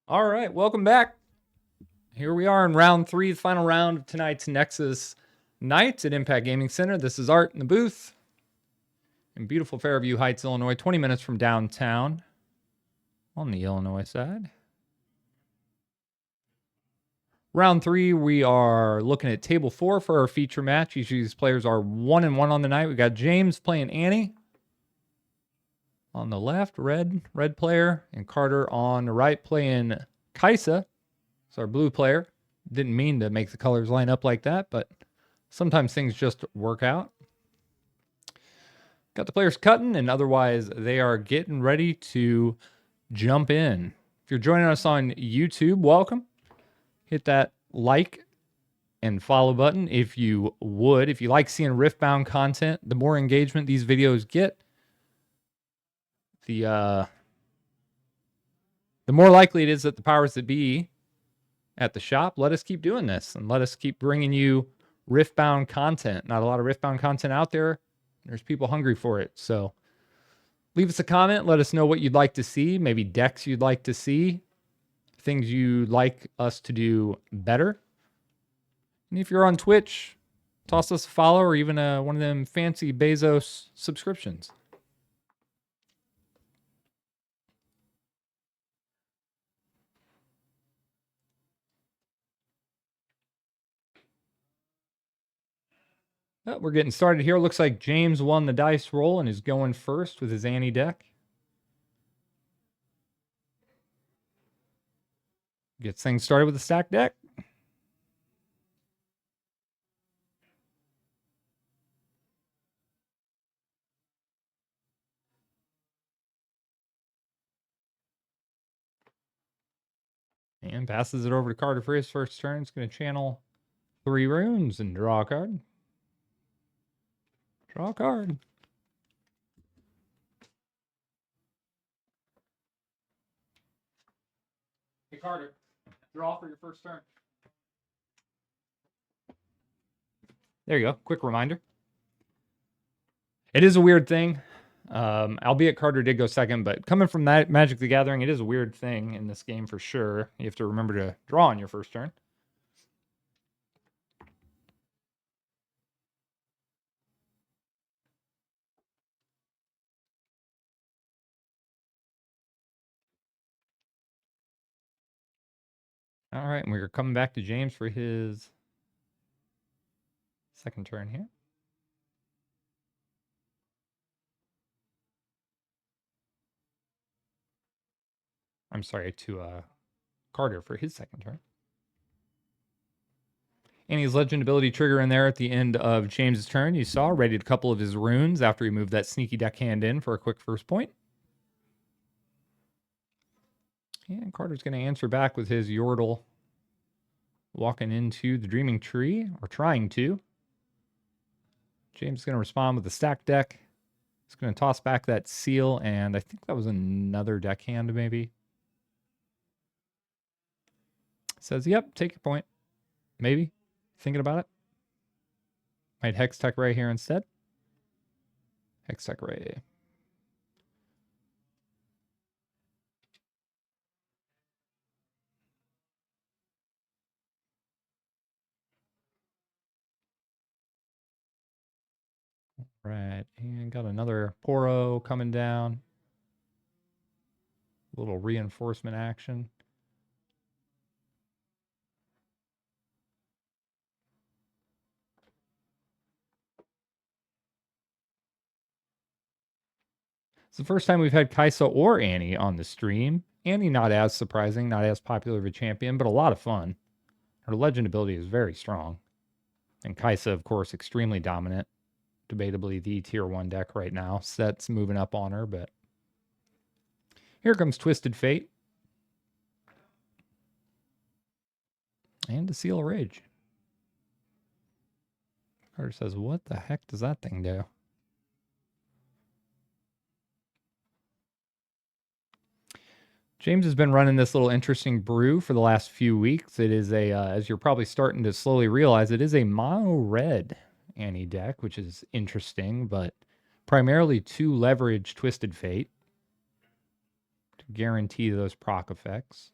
All right, welcome back. Here we are in round 3, the final round of tonight's Nexus Night at Impact Gaming Center. This is Art in the booth in beautiful Fairview Heights, Illinois, 20 minutes from downtown on the Illinois side. Round 3, we are looking at table 4 for our feature match. Each of these players are 1-1 on the night. We got James playing Annie on the left, red player, and Carter on the right playing Kaisa. It's our blue player. Didn't mean to make the colors line up like that, but sometimes things just work out. Got the players cutting, and otherwise they are getting ready to jump in. If you're joining us on YouTube, welcome. Hit that like and follow button if you would. If you like seeing Riftbound content, the more engagement these videos get, the more likely it is that the powers that be at the shop let us keep doing this and let us keep bringing you Riftbound content. Not a lot of Riftbound content out there. There's people hungry for it. So leave us a comment. Let us know what you'd like to see. Maybe decks you'd like to see. Things you'd like us to do better. And if you're on Twitch, toss us a follow or even one of them fancy Bezos subscriptions. We're getting started here. Looks like James won the dice roll and is going first with his Annie deck. Gets things started with a stacked deck. And passes it over to Carter for his first turn. It's going to channel 3 runes and draw a card. Draw a card. Hey, Carter, draw for your first turn. There you go. Quick reminder. It is a weird thing. Albeit Carter did go second, but coming from that Magic the Gathering, it is a weird thing in this game for sure. You have to remember to draw on your first turn. All right, and we're coming back to James for his second turn here. I'm sorry, to Carter for his second turn. And his legend ability trigger in there at the end of James's turn. You saw, readied a couple of his runes after he moved that sneaky deckhand in for a quick first point. And Carter's going to answer back with his Yordle walking into the Dreaming Tree, or trying to. James is going to respond with the stack deck. He's going to toss back that seal, and I think that was another deckhand maybe. Says, yep, take your point. Maybe. Thinking about it. Might Hextech Ray here instead. Hextech Ray. Right, and got another Poro coming down. A little reinforcement action. It's the first time we've had Kaisa or Annie on the stream. Annie not as surprising, not as popular of a champion, but a lot of fun. Her legend ability is very strong. And Kaisa, of course, extremely dominant. Debatably the tier 1 deck right now. Set's moving up on her, but here comes Twisted Fate. And a Seal of Rage. Carter says, what the heck does that thing do? James has been running this little interesting brew for the last few weeks. It is a, as you're probably starting to slowly realize, it is a mono red Annie deck, which is interesting, but primarily 2 leverage Twisted Fate to guarantee those proc effects.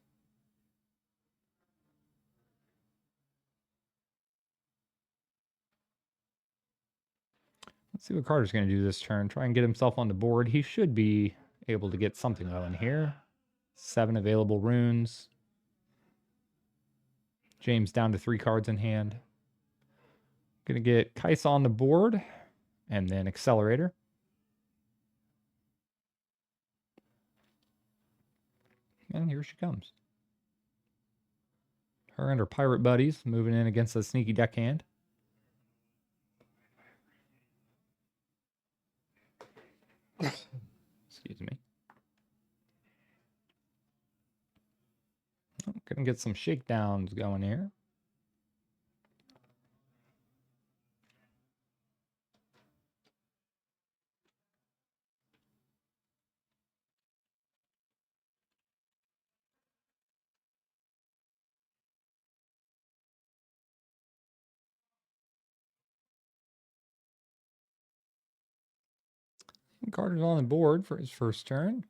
Let's see what Carter's going to do this turn. Try and get himself on the board. He should be able to get something going here. 7 available runes. James down to 3 cards in hand. Going to get Kaisa on the board and then Accelerator. And here she comes. Her and her pirate buddies moving in against a sneaky deckhand. Excuse me. Oh, gonna get some shakedowns going here. Carter's on the board for his first turn.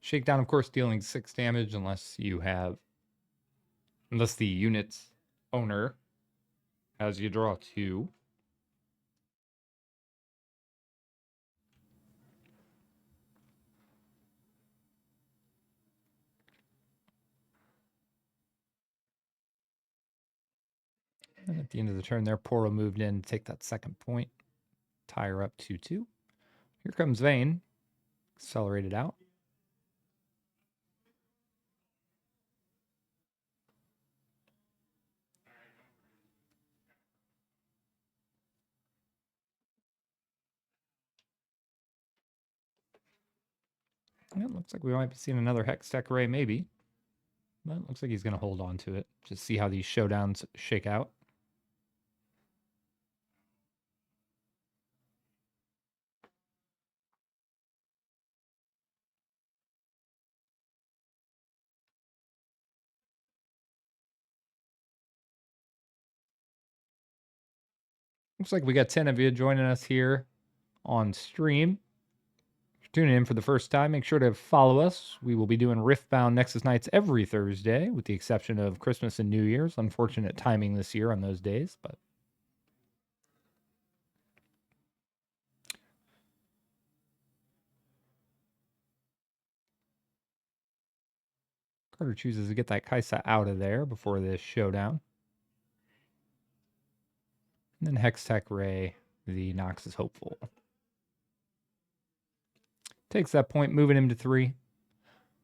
Shakedown, of course, dealing 6 damage unless the unit's owner has you draw 2. And at the end of the turn there, Poro moved in to take that second point. Tie her up 2-2. Here comes Vayne. Accelerated out. Yeah, it looks like we might be seeing another Hextech Ray, maybe. But it looks like he's going to hold on to it. Just see how these showdowns shake out. Looks like we got 10 of you joining us here on stream. If you're tuning in for the first time, make sure to follow us. We will be doing Riftbound Nexus Nights every Thursday, with the exception of Christmas and New Year's. Unfortunate timing this year on those days, but Carter chooses to get that Kaisa out of there before this showdown. And then Hextech Ray, the Noxus Hopeful. Takes that point, moving him to 3.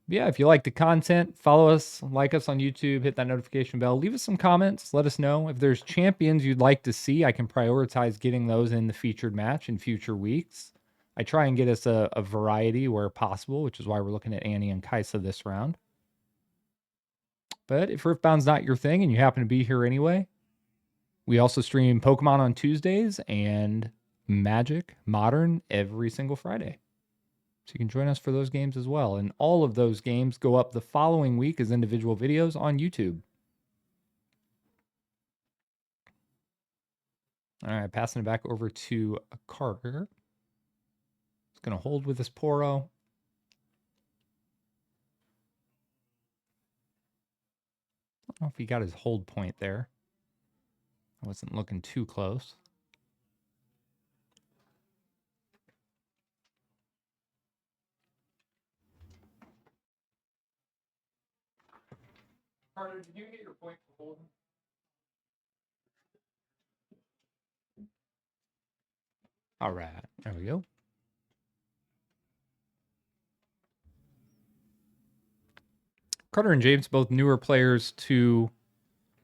Yeah, if you like the content, follow us, like us on YouTube, hit that notification bell, leave us some comments, let us know. If there's champions you'd like to see, I can prioritize getting those in the featured match in future weeks. I try and get us a variety where possible, which is why we're looking at Annie and Kaisa this round. But if Riftbound's not your thing and you happen to be here anyway, we also stream Pokemon on Tuesdays and Magic Modern every single Friday. So you can join us for those games as well. And all of those games go up the following week as individual videos on YouTube. All right, passing it back over to Carter. He's going to hold with his Poro. I don't know if he got his hold point there. I wasn't looking too close. Carter, did you get your point for holding? All right, there we go. Carter and James, both newer players to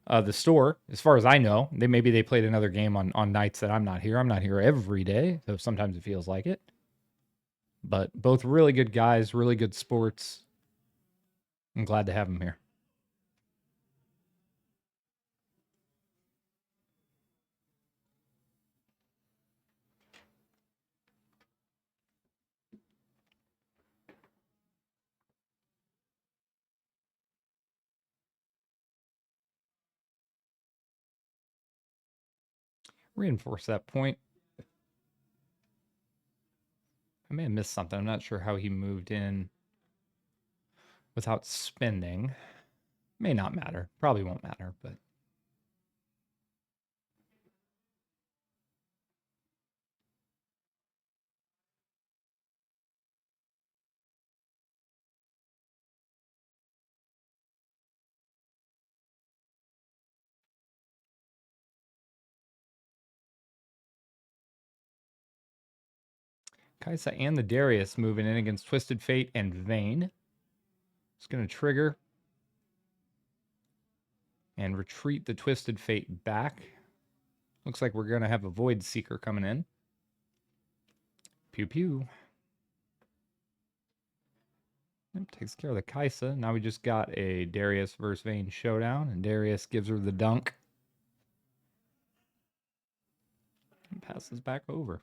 the store, as far as I know. Maybe they played another game on nights that I'm not here. I'm not here every day, so sometimes it feels like it. But both really good guys, really good sports. I'm glad to have them here. reinforce that point. I may have missed something. I'm not sure how he moved in without spending. May not matter. Probably won't matter, but Kaisa and the Darius moving in against Twisted Fate and Vayne. It's going to trigger and retreat the Twisted Fate back. Looks like we're going to have a Void Seeker coming in. Pew pew. Yep, takes care of the Kaisa. Now we just got a Darius versus Vayne showdown, and Darius gives her the dunk. And passes back over.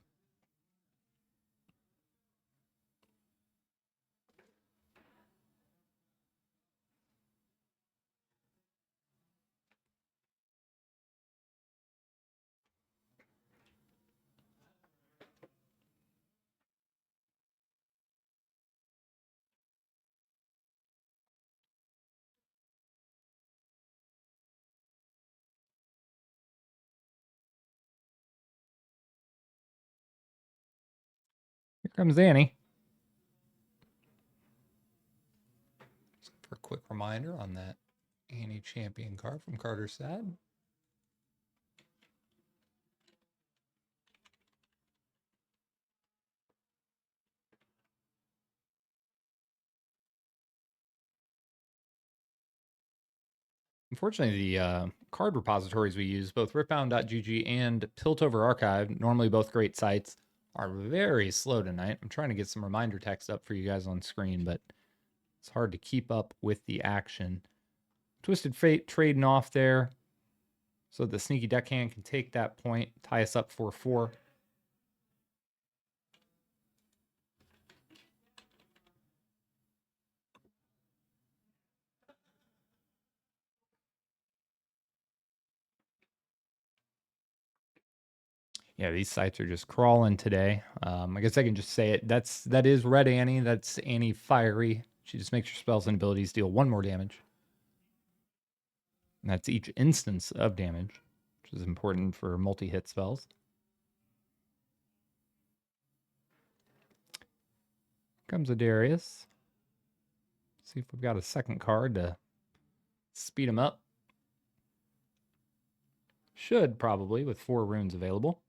Here comes Annie. For a quick reminder on that Annie champion card from Carter's Sad. Unfortunately, the card repositories we use, both Riftbound.gg and Piltover Archive, normally both great sites, are very slow tonight. I'm trying to get some reminder text up for you guys on screen, but it's hard to keep up with the action. Twisted Fate trading off there so the sneaky deckhand can take that point, tie us up 4-4. Yeah, these sites are just crawling today. I guess I can just say it. That is Red Annie. That's Annie Fiery. She just makes your spells and abilities deal 1 more damage. And that's each instance of damage, which is important for multi-hit spells. Comes a Darius. See if we've got a second card to speed him up. Should probably, with 4 runes available.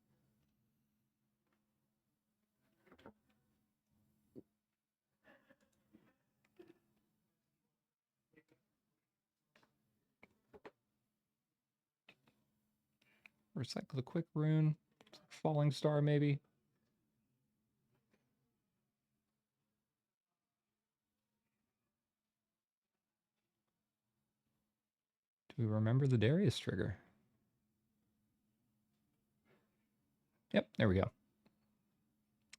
Recycle the quick rune. Falling Star, maybe. Do we remember the Darius trigger? Yep, there we go.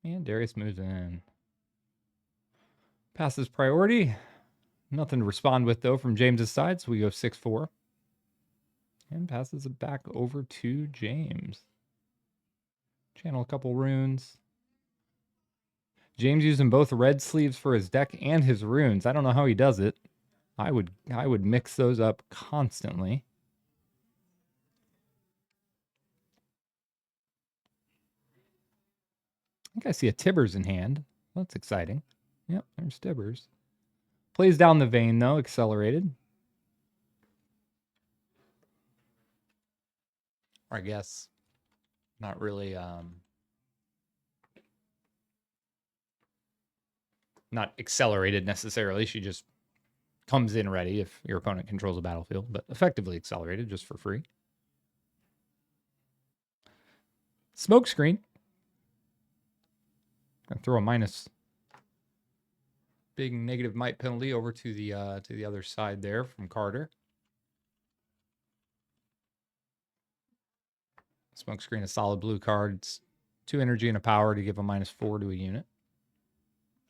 And Darius moves in. Passes priority. Nothing to respond with, though, from James's side, so we go 6-4. And passes it back over to James. Channel a couple runes. James using both red sleeves for his deck and his runes. I don't know how he does it. I would mix those up constantly. I think I see a Tibbers in hand. That's exciting. Yep, there's Tibbers. Plays down the Vayne, though, accelerated. Or I guess not really not accelerated necessarily. She just comes in ready if your opponent controls a battlefield, but effectively accelerated just for free. Smoke screen. Gonna throw a minus big negative might penalty over to the other side there from Carter. Smoke screen, a solid blue card. It's 2 energy and a power to give a -4 to a unit.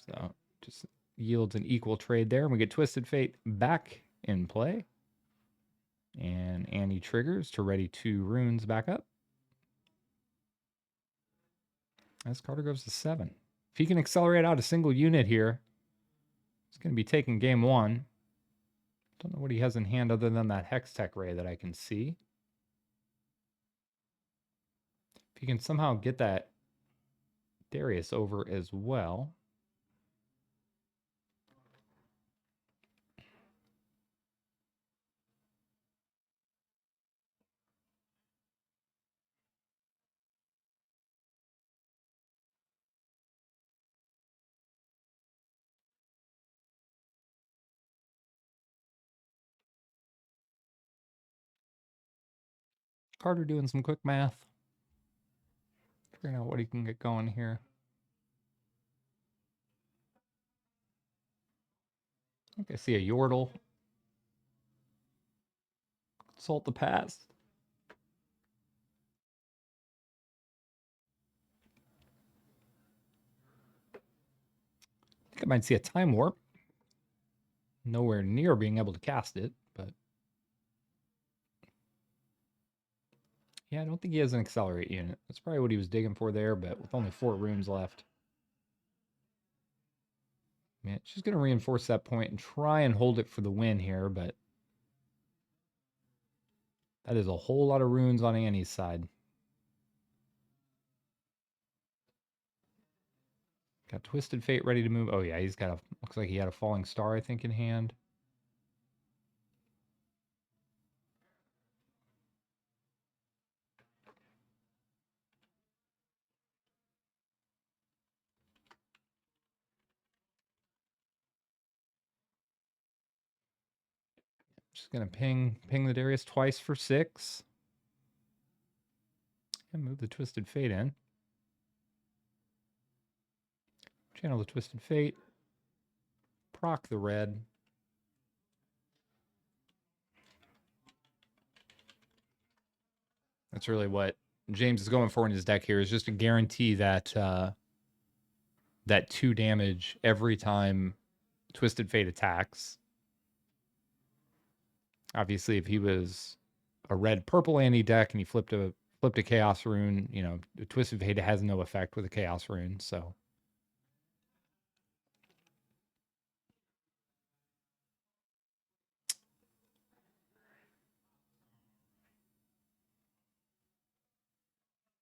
So just yields an equal trade there. And we get Twisted Fate back in play. And Annie triggers to ready 2 runes back up. As Carter goes to 7. If he can accelerate out a single unit here, he's going to be taking game 1. Don't know what he has in hand other than that Hex Tech Ray that I can see. If he can somehow get that Darius over as well. Carter doing some quick math. Figuring out what he can get going here. I think I see a Yordle. Consult the past. I think I might see a Time Warp. Nowhere near being able to cast it, but yeah, I don't think he has an Accelerate unit. That's probably what he was digging for there, but with only 4 runes left. Man, she's going to reinforce that point and try and hold it for the win here, but that is a whole lot of runes on Annie's side. Got Twisted Fate ready to move. Oh yeah, he's got a, looks like he had a Falling Star, I think, in hand. Just gonna ping the Darius twice for 6. And move the Twisted Fate in. Channel the Twisted Fate. Proc the red. That's really what James is going for in his deck here, is just to guarantee that that 2 damage every time Twisted Fate attacks. Obviously, if he was a red-purple Annie deck and he flipped a Chaos Rune, you know, Twisted Fate has no effect with a Chaos Rune, so.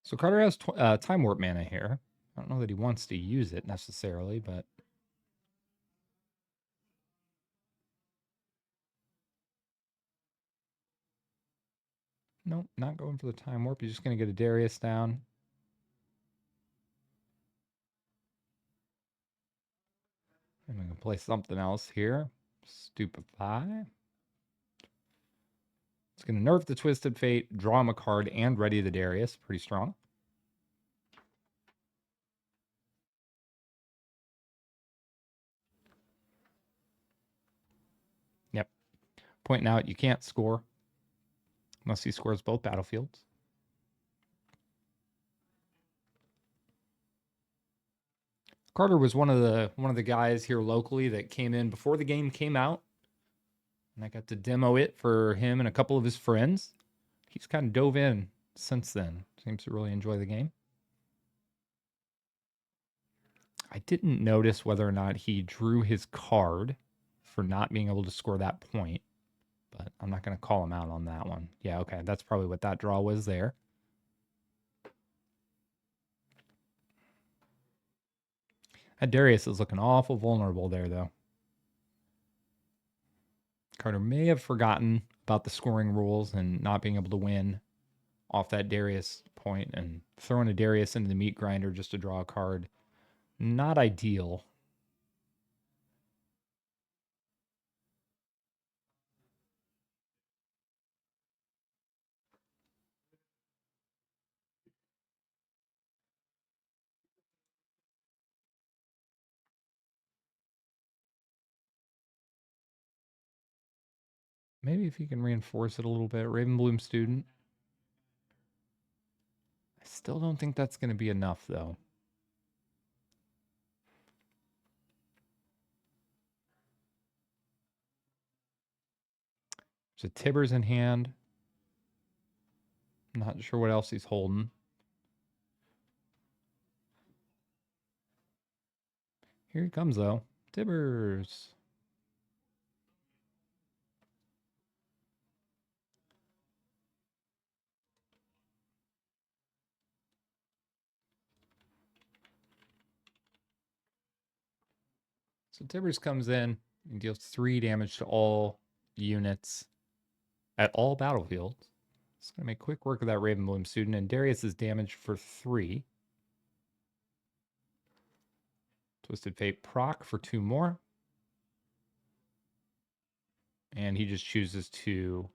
So Carter has Time Warp mana here. I don't know that he wants to use it necessarily, but nope, not going for the Time Warp. He's just going to get a Darius down. I'm going to play something else here. Stupefy. It's going to nerf the Twisted Fate, draw him a card, and ready the Darius. Pretty strong. Yep. Pointing out you can't score unless he scores both battlefields. Carter was one of the guys here locally that came in before the game came out, and I got to demo it for him and a couple of his friends. He's kind of dove in since then. Seems to really enjoy the game. I didn't notice whether or not he drew his card for not being able to score that point, but I'm not going to call him out on that one. Yeah, okay, that's probably what that draw was there. That Darius is looking awful vulnerable there, though. Carter may have forgotten about the scoring rules and not being able to win off that Darius point, and throwing a Darius into the meat grinder just to draw a card. Not ideal. Maybe if you can reinforce it a little bit. Ravenbloom student. I still don't think that's going to be enough, though. There's a Tibbers in hand. I'm not sure what else he's holding. Here he comes, though. Tibbers. So Tibbers comes in and deals 3 damage to all units at all battlefields. It's going to make quick work of that Ravenbloom student, and Darius is damaged for 3. Twisted Fate proc for 2 more. And he just chooses to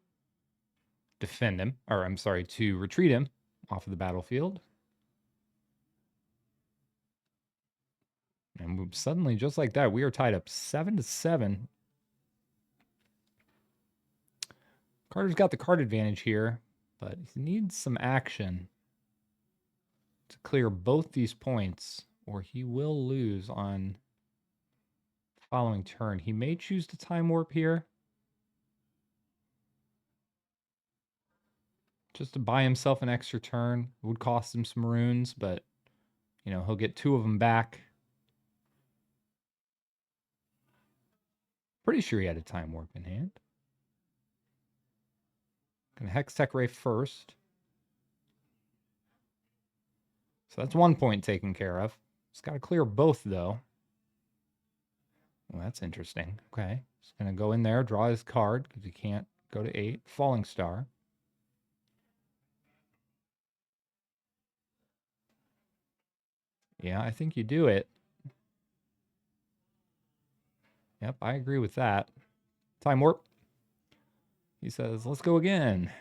defend him, or I'm sorry, to retreat him off of the battlefield. And suddenly, just like that, we are tied up 7-7. Carter's got the card advantage here, but he needs some action to clear both these points, or he will lose on the following turn. He may choose to time warp here, just to buy himself an extra turn. It would cost him some runes, but, you know, he'll get 2 of them back. Pretty sure he had a time warp in hand. Gonna Hextech Ray first. So that's 1 point taken care of. He's got to clear both, though. Well, that's interesting. Okay. He's going to go in there, draw his card, because he can't go to 8. Falling Star. Yeah, I think you do it. Yep, I agree with that. Time warp. He says, let's go again.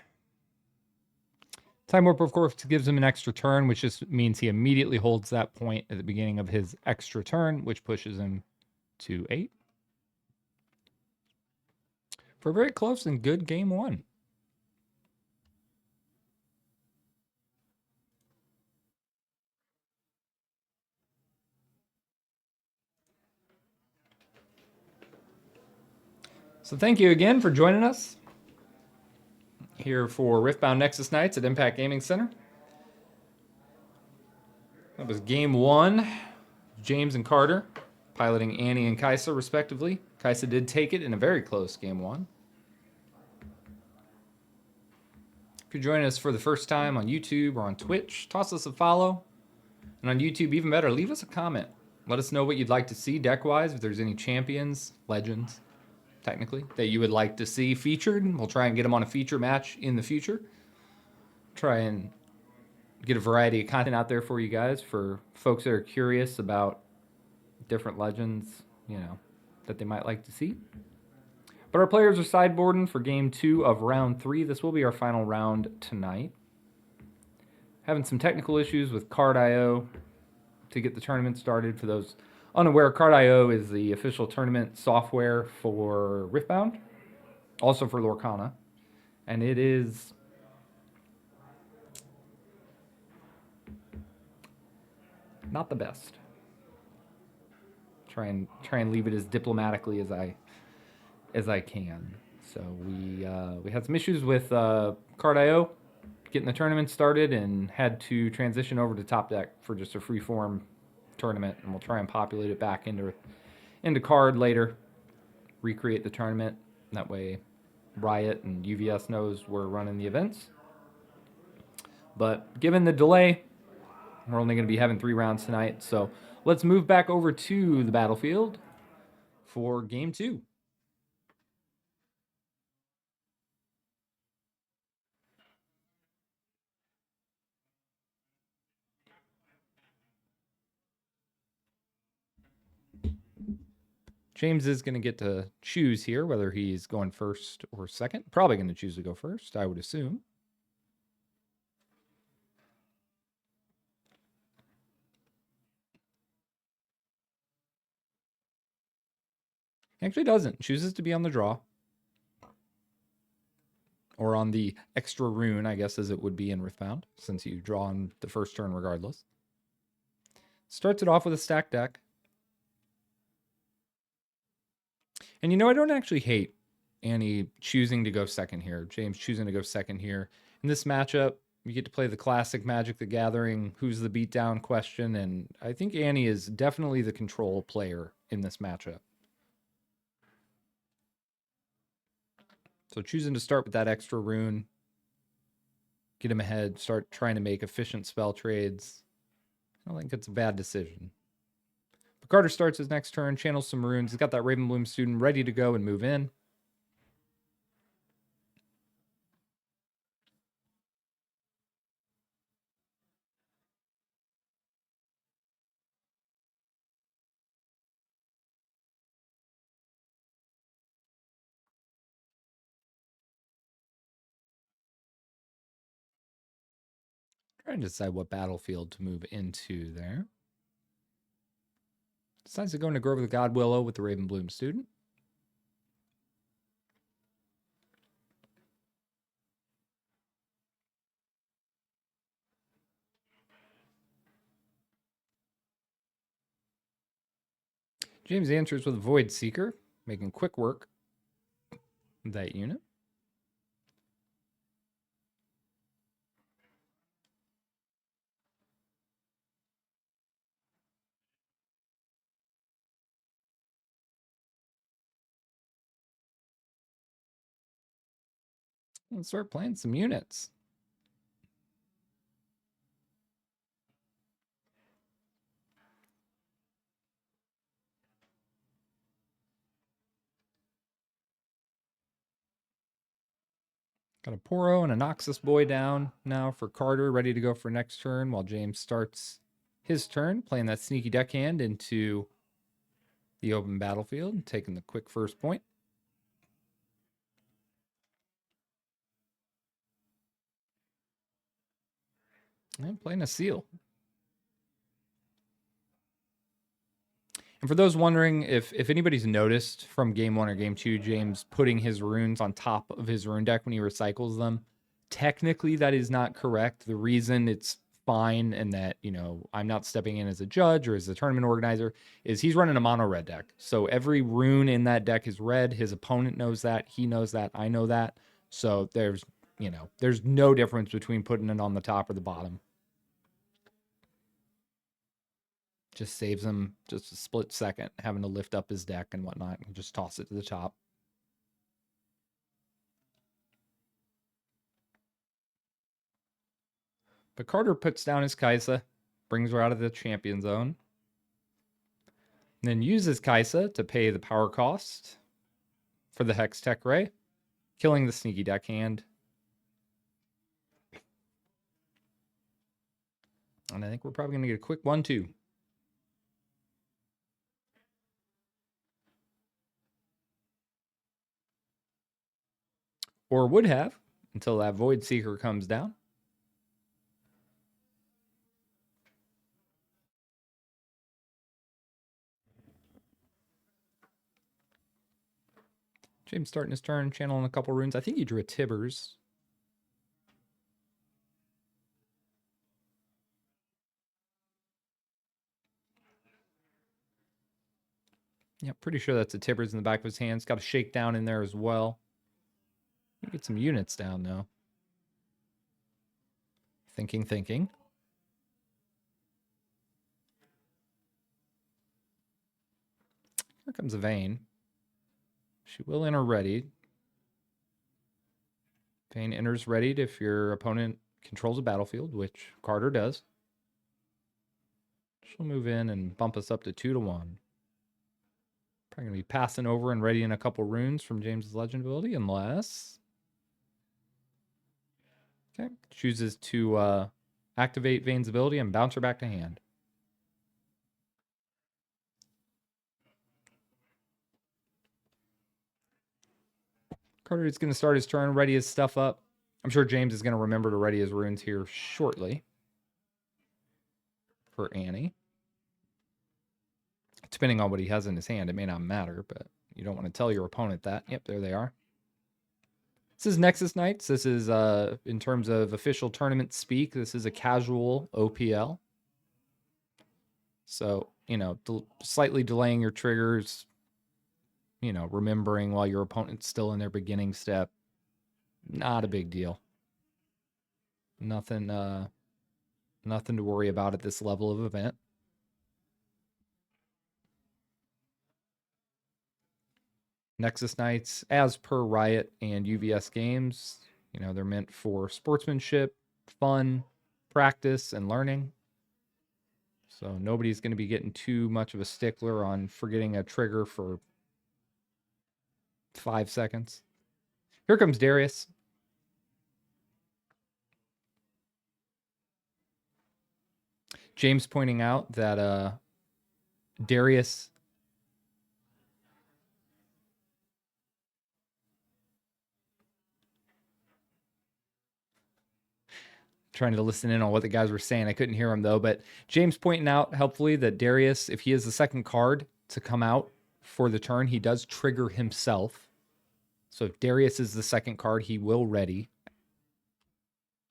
Time warp, of course, gives him an extra turn, which just means he immediately holds that point at the beginning of his extra turn, which pushes him to 8. For a very close and good game 1. So thank you again for joining us here for Riftbound Nexus Nights at Impact Gaming Center. That was game 1. James and Carter piloting Annie and Kaisa, respectively. Kaisa did take it in a very close game 1. If you're joining us for the first time on YouTube or on Twitch, toss us a follow. And on YouTube, even better, leave us a comment. Let us know what you'd like to see deck-wise, if there's any champions, legends, technically, that you would like to see featured. We'll try and get them on a feature match in the future. Try and get a variety of content out there for you guys, for folks that are curious about different legends, you know, that they might like to see. But our players are sideboarding for game 2 of round 3. This will be our final round tonight. Having some technical issues with Card.io to get the tournament started. For those unaware, Card.io is the official tournament software for Riftbound, also for Lorcana, and it is not the best. Try and leave it as diplomatically as I can. So we had some issues with Card.io getting the tournament started, and had to transition over to Top Deck for just a free-form tournament, and we'll try and populate it back into Card later, recreate the tournament. That way Riot and UVS knows we're running the events. But given the delay, we're only going to be having 3 rounds tonight, so let's move back over to the battlefield for game 2. James is going to get to choose here whether he's going first or second. Probably going to choose to go first, I would assume. He actually doesn't. Chooses to be on the draw. Or on the extra rune, I guess, as it would be in Riftbound, since you draw on the first turn regardless. Starts it off with a stacked deck. And you know, I don't actually hate Annie choosing to go second here. James choosing to go second here. In this matchup, You get to play the classic Magic the Gathering, who's the beatdown question, and I think Annie is definitely the control player in this matchup. So choosing to start with that extra rune, get him ahead, start trying to make efficient spell trades. I don't think it's a bad decision. But Carter starts his next turn, channels some runes. He's got that Ravenbloom student ready to go and move in. Trying to decide what battlefield to move into there. Decides to go into Grove of the God Willow with the Ravenbloom student. James answers with a Void Seeker, making quick work of that unit. Let's start playing some units. Got a Poro and a Noxus Boy down now for Carter, ready to go for next turn, while James starts his turn, playing that sneaky deckhand into the open battlefield, taking the quick first point. And playing a seal. And for those wondering, if anybody's noticed from game 1 or game 2, James putting his runes on top of his rune deck when he recycles them, technically that is not correct. The reason it's fine and that, you know, I'm not stepping in as a judge or as a tournament organizer is he's running a mono red deck. So every rune in that deck is red. His opponent knows that. He knows that. I know that. So there's, you know, there's no difference between putting it on the top or the bottom. Just saves him just a split second having to lift up his deck and whatnot and just toss it to the top. But Carter puts down his Kaisa, brings her out of the champion zone, and then uses Kaisa to pay the power cost for the Hex Tech Ray, killing the sneaky deckhand. And I think we're probably going to get a quick 1-2. Or would have until that Void Seeker comes down. James starting his turn, channeling a couple runes. I think he drew a Tibbers. Yeah, pretty sure that's a Tibbers in the back of his hands. Got a Shakedown in there as well. Get some units down though. Thinking. Here comes a Vayne. She will enter ready. Vayne enters readied if your opponent controls a battlefield, which Carter does. She'll move in and bump us up to 2-1. Probably going to be passing over and readying a couple runes from James's Legend ability, unless... Okay, chooses to activate Vayne's ability and bounce her back to hand. Carter is going to start his turn, ready his stuff up. I'm sure James is going to remember to ready his runes here shortly for Annie. Depending on what he has in his hand, it may not matter, but you don't want to tell your opponent that. Yep, there they are. This is Nexus Nights. This is, in terms of official tournament speak, this is a casual OPL. So, you know, slightly delaying your triggers, you know, remembering while your opponent's still in their beginning step, not a big deal. Nothing nothing to worry about at this level of event. Nexus Nights, as per Riot and UVS games, you know, they're meant for sportsmanship, fun, practice, and learning. So nobody's going to be getting too much of a stickler on forgetting a trigger for 5 seconds. Here comes Darius. James pointing out that Darius trying to listen in on what the guys were saying. I couldn't hear him though, but James pointing out helpfully that Darius, if he is the second card to come out for the turn, he does trigger himself. So if Darius is the second card, he will ready.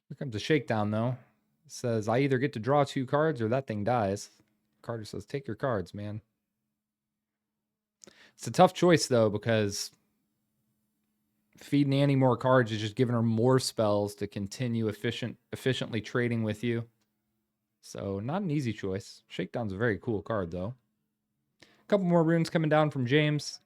Here comes a shakedown though. It says, I either get to draw 2 cards or that thing dies. Carter says, take your cards, man. It's a tough choice though, because feeding Annie more cards is just giving her more spells to continue efficiently trading with you. So not an easy choice. Shakedown's a very cool card though. A couple more runes coming down from James.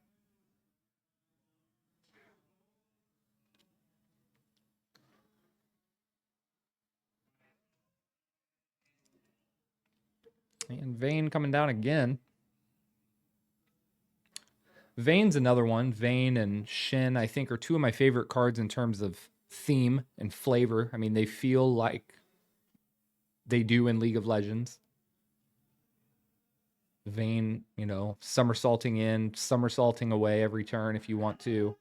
And Vayne coming down again. Vayne's another one. Vayne and Shin, I think, are 2 of my favorite cards in terms of theme and flavor. I mean, they feel like they do in League of Legends. Vayne, you know, somersaulting in, somersaulting away every turn if you want to.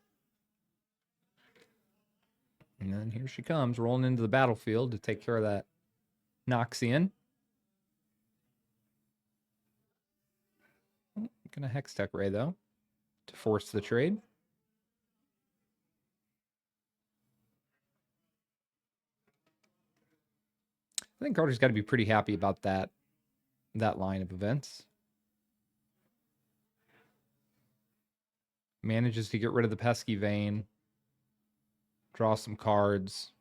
And then here she comes, rolling into the battlefield to take care of that Noxian. Gonna Hextech Ray, though, to force the trade. I think Carter's got to be pretty happy about that line of events. Manages to get rid of the pesky Vayne. Draw some cards.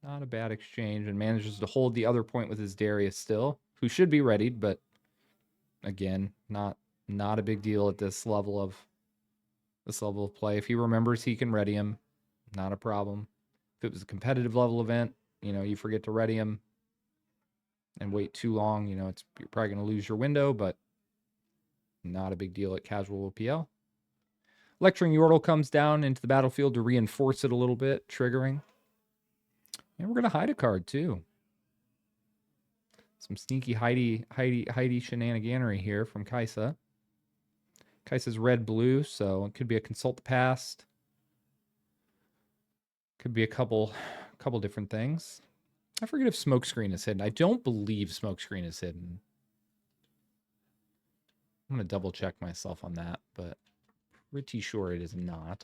Not a bad exchange, and manages to hold the other point with his Darius still, who should be readied, but again, not a big deal at this level of play. If he remembers he can ready him, not a problem. If it was a competitive level event, you know, you forget to ready him and wait too long, you know, you're probably going to lose your window, but not a big deal at casual OPL. Lecturing Yordle comes down into the battlefield to reinforce it a little bit, triggering. And we're going to hide a card too. Some sneaky Heidi shenaniganery here from Kaisa. Kaisa's red-blue, so it could be a Consult the Past. Could be a couple different things. I forget if Smokescreen is hidden. I don't believe Smokescreen is hidden. I'm going to double check myself on that, but pretty sure it is not.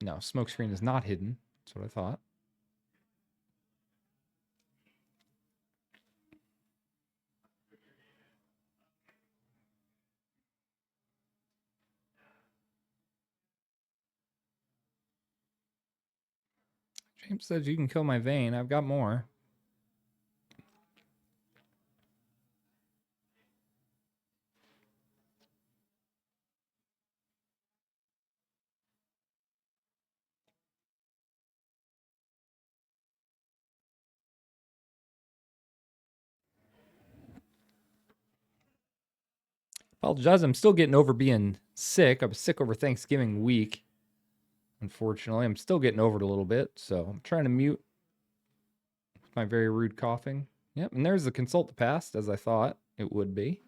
No, Smokescreen is not hidden. That's what I thought. James says you can kill my Vayne. I've got more. Apologize. I'm still getting over being sick. I was sick over Thanksgiving week. Unfortunately, I'm still getting over it a little bit, so I'm trying to mute with my very rude coughing. Yep, and there's the Consult the Past, as I thought it would be.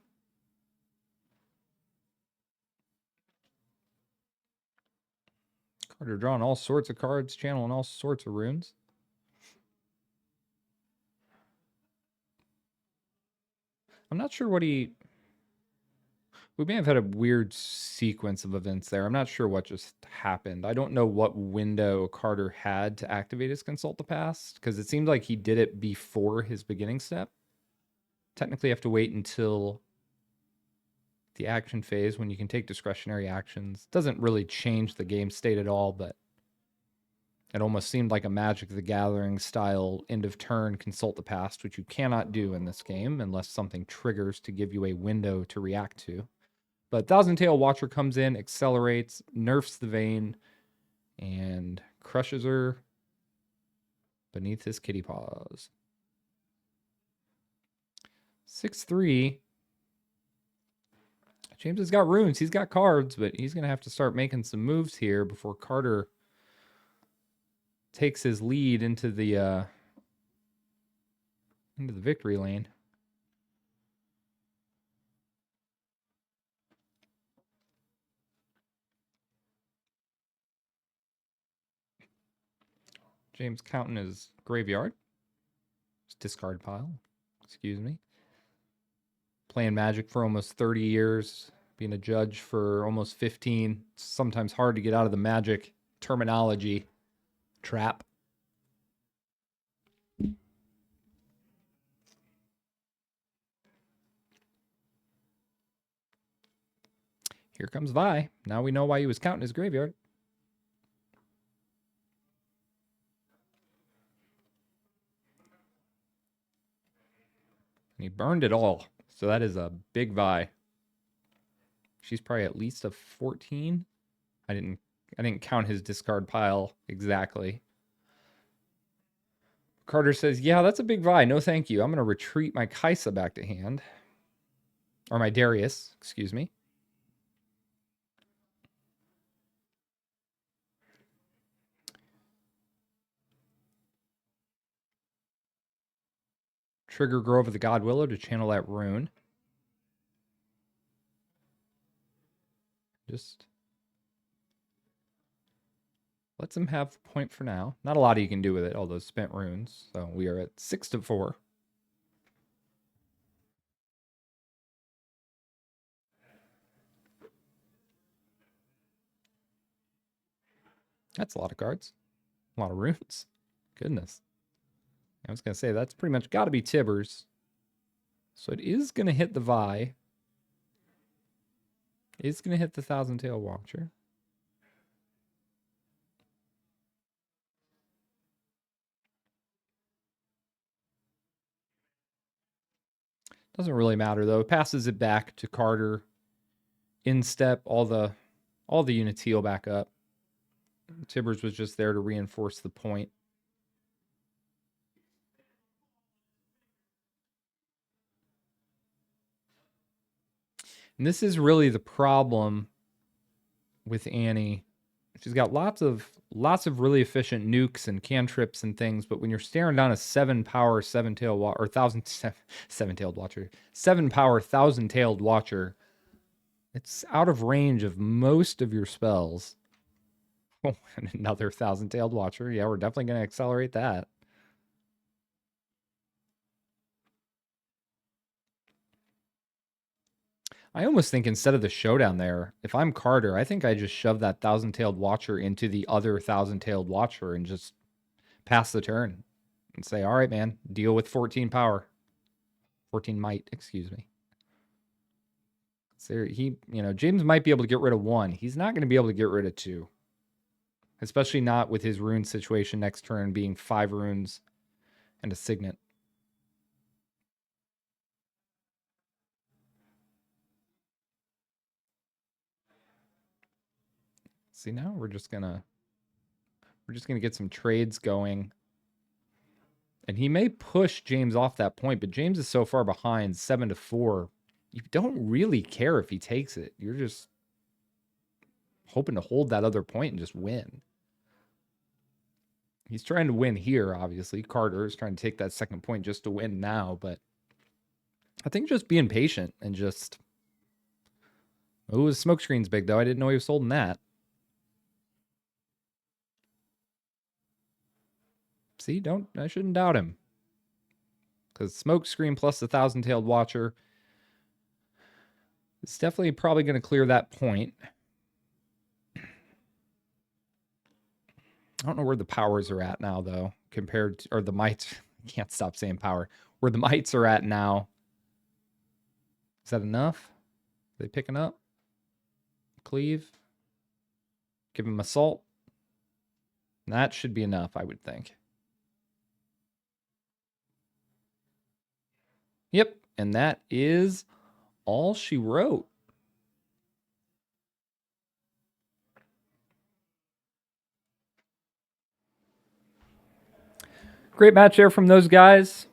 Carter drawing all sorts of cards, channeling all sorts of runes. I'm not sure what he... We may have had a weird sequence of events there. I'm not sure what just happened. I don't know what window Carter had to activate his Consult the Past, because it seemed like he did it before his beginning step. Technically, you have to wait until the action phase when you can take discretionary actions. Doesn't really change the game state at all, but it almost seemed like a Magic the Gathering style end of turn consult the past, which you cannot do in this game unless something triggers to give you a window to react to. But Thousand Tail Watcher comes in, accelerates, nerfs the Vayne, and crushes her beneath his kitty paws. 6-3. James has got runes. He's got cards, but he's going to have to start making some moves here before Carter takes his lead into the victory lane. James counting his graveyard. His discard pile. Excuse me. Playing Magic for almost 30 years. Being a judge for almost 15. It's sometimes hard to get out of the Magic terminology trap. Here comes Vi. Now we know why he was counting his graveyard. And he burned it all. So that is a big Vi. She's probably at least a 14. I didn't count his discard pile exactly. Carter says, yeah, that's a big Vi. No, thank you. I'm going to retreat my Kaisa back to hand. Or my Darius, excuse me. Trigger Grove of the God Willow to channel that rune. Just lets him have the point for now. Not a lot you can do with it, all those spent runes. So we are at 6-4. That's a lot of cards. A lot of runes. Goodness. I was going to say, that's pretty much got to be Tibbers. So it is going to hit the Vi. It's going to hit the Thousand Tail Watcher. Doesn't really matter, though. It passes it back to Carter. In step, all the units heal back up. Tibbers was just there to reinforce the point. And this is really the problem with Annie. She's got lots of really efficient nukes and cantrips and things, but when you're staring down a 7-power 7-tailed watcher, or 7-tailed watcher, 7-power 1,000-tailed watcher, it's out of range of most of your spells. Oh, and another 1,000-tailed watcher. Yeah, we're definitely going to accelerate that. I almost think instead of the showdown there, if I'm Carter, I think I just shove that 1,000-tailed watcher into the other 1,000-tailed watcher and just pass the turn and say, all right, man, deal with 14 power. 14 might, excuse me. So James might be able to get rid of 1. He's not going to be able to get rid of 2. Especially not with his rune situation next turn being 5 runes and a signet. See, now we're just gonna get some trades going. And he may push James off that point, but James is so far behind, 7-4. You don't really care if he takes it. You're just hoping to hold that other point and just win. He's trying to win here, obviously. Carter is trying to take that second point just to win now, but I think just being patient and just... Oh, his smoke screen's big, though. I didn't know he was holding that. See, I shouldn't doubt him. Because smoke screen plus the 1,000-tailed watcher is definitely probably going to clear that point. I don't know where the powers are at now, though, compared to, or the mites. I can't stop saying power. Where the mites are at now. Is that enough? They picking up? Cleave. Give him assault. That should be enough, I would think. Yep, and that is all she wrote. Great match there from those guys.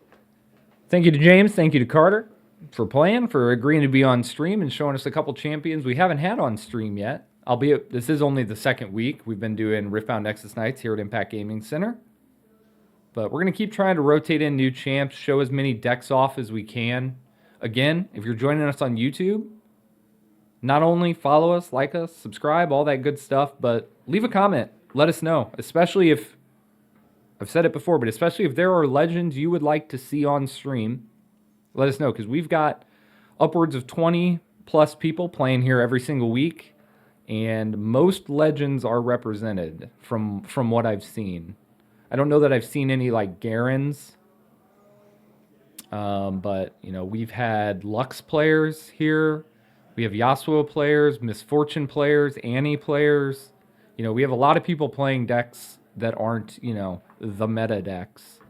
Thank you to James. Thank you to Carter for playing, for agreeing to be on stream and showing us a couple champions we haven't had on stream yet. Albeit, this is only the second week. We've been doing Riftbound Nexus Nights here at Impact Gaming Center. But we're going to keep trying to rotate in new champs, show as many decks off as we can. Again, if you're joining us on YouTube, not only follow us, like us, subscribe, all that good stuff, but leave a comment. Let us know, especially if, I've said it before, but especially if there are legends you would like to see on stream, let us know, because we've got upwards of 20 plus people playing here every single week, and most legends are represented from what I've seen. I don't know that I've seen any like Garens, but you know, we've had Lux players here, we have Yasuo players, Misfortune players, Annie players. You know, we have a lot of people playing decks that aren't, you know, the meta decks.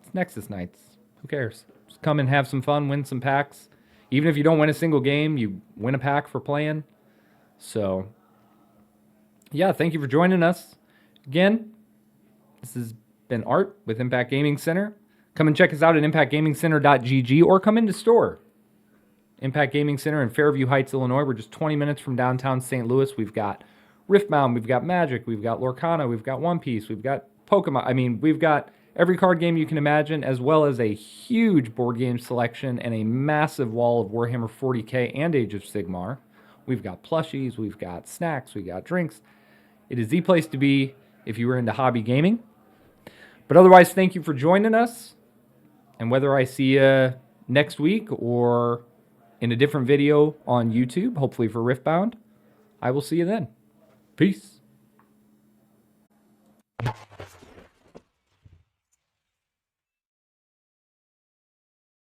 It's Nexus Nights. Who cares? Just come and have some fun, win some packs. Even if you don't win a single game, you win a pack for playing. So, yeah, thank you for joining us. Again, this has been Art with Impact Gaming Center. Come and check us out at impactgamingcenter.gg or come into store. Impact Gaming Center in Fairview Heights, Illinois. We're just 20 minutes from downtown St. Louis. We've got Riftbound, we've got Magic, we've got Lorcana, we've got One Piece, we've got Pokemon. I mean, we've got every card game you can imagine, as well as a huge board game selection and a massive wall of Warhammer 40K and Age of Sigmar. We've got plushies, we've got snacks, we got drinks. It is the place to be if you were into hobby gaming. But otherwise, thank you for joining us. And whether I see you next week or in a different video on YouTube, hopefully for Riftbound, I will see you then. Peace.